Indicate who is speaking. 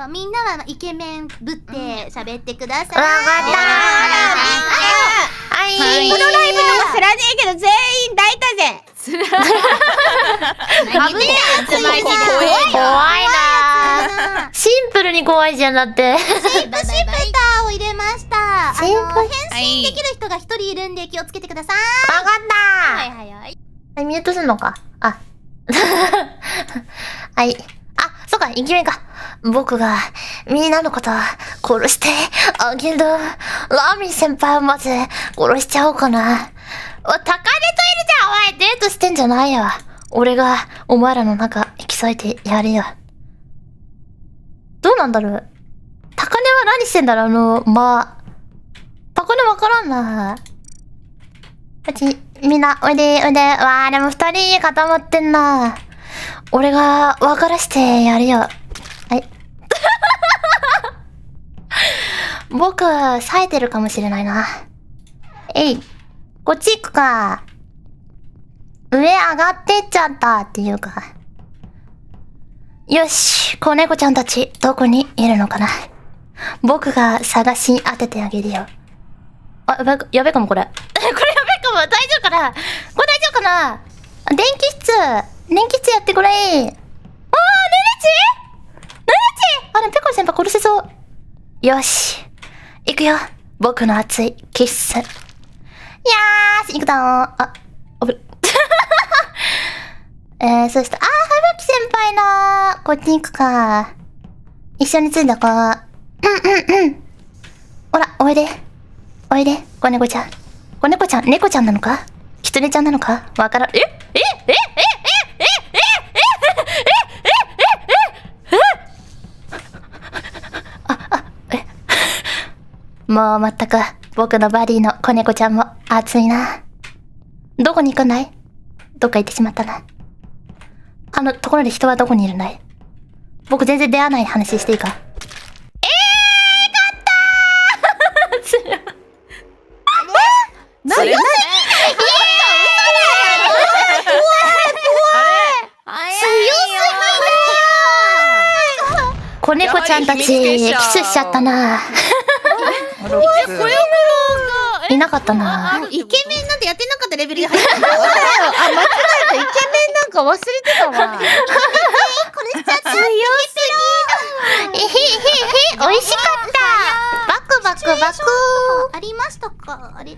Speaker 1: みんなはイケメンぶって喋ってください。
Speaker 2: わかったー。
Speaker 3: プロライブのも知らねえけど全員抱いたぜ。
Speaker 1: 何言ってんの
Speaker 2: 怖いなー。シンプルに怖いじゃんだって。
Speaker 1: シンプターを入れました。
Speaker 2: シンプ
Speaker 1: 変身できる人が一人いるんで気をつけてください。
Speaker 2: わかった
Speaker 1: はいはいはい。
Speaker 2: ー。ミュートすんのか。あ。はい。あ、そうか、イケメンか。僕がみんなのこと殺してあげる。ラーミン先輩をまず殺しちゃおうかな。高根といるじゃん。お前デートしてんじゃないよ。俺がお前らの中引き裂いてやるよ。どうなんだろう。高根は何してんだろう。高根わからんな。みんなおいでおいで。わーでも二人固まってんな。俺が分からしてやるよ。はい。僕、冴えてるかもしれないな。えい。こっち行くか。上上がってっちゃったっていうか。よし、子猫ちゃんたち、どこにいるのかな。僕が探し当ててあげるよ。あ、やべかもこれ。これやべかも。大丈夫かな。これ大丈夫かな。電気室やってくれ。ネネチあれ、ペコリ先輩殺せそう。よし。行くよ。僕の熱いキッス。いやーし、行くだー。あぶ。そしたら、はるき先輩のこっちに行くか。一緒についだか。ほら、おいで。おいで、子猫ちゃん。子猫ちゃん、猫ちゃんなのかキツネちゃんなのかわからん。もうまったく僕のバディの子猫ちゃんも熱いな。どこに行くんだい？どっか行ってしまったな。ところで人はどこにいるんだい？僕全然出会わない話していいか？勝ったー
Speaker 3: それ
Speaker 2: 子猫ちゃんたちキスしちゃったな。いなかったな。
Speaker 1: イケメンなんてやってなかったレベルで入ったんだよ。
Speaker 3: 間違えた。イケメンなんか忘れてたわ。
Speaker 1: これしちゃった。
Speaker 2: 美味しかった。バクバクバク。
Speaker 1: ありましたかあれ。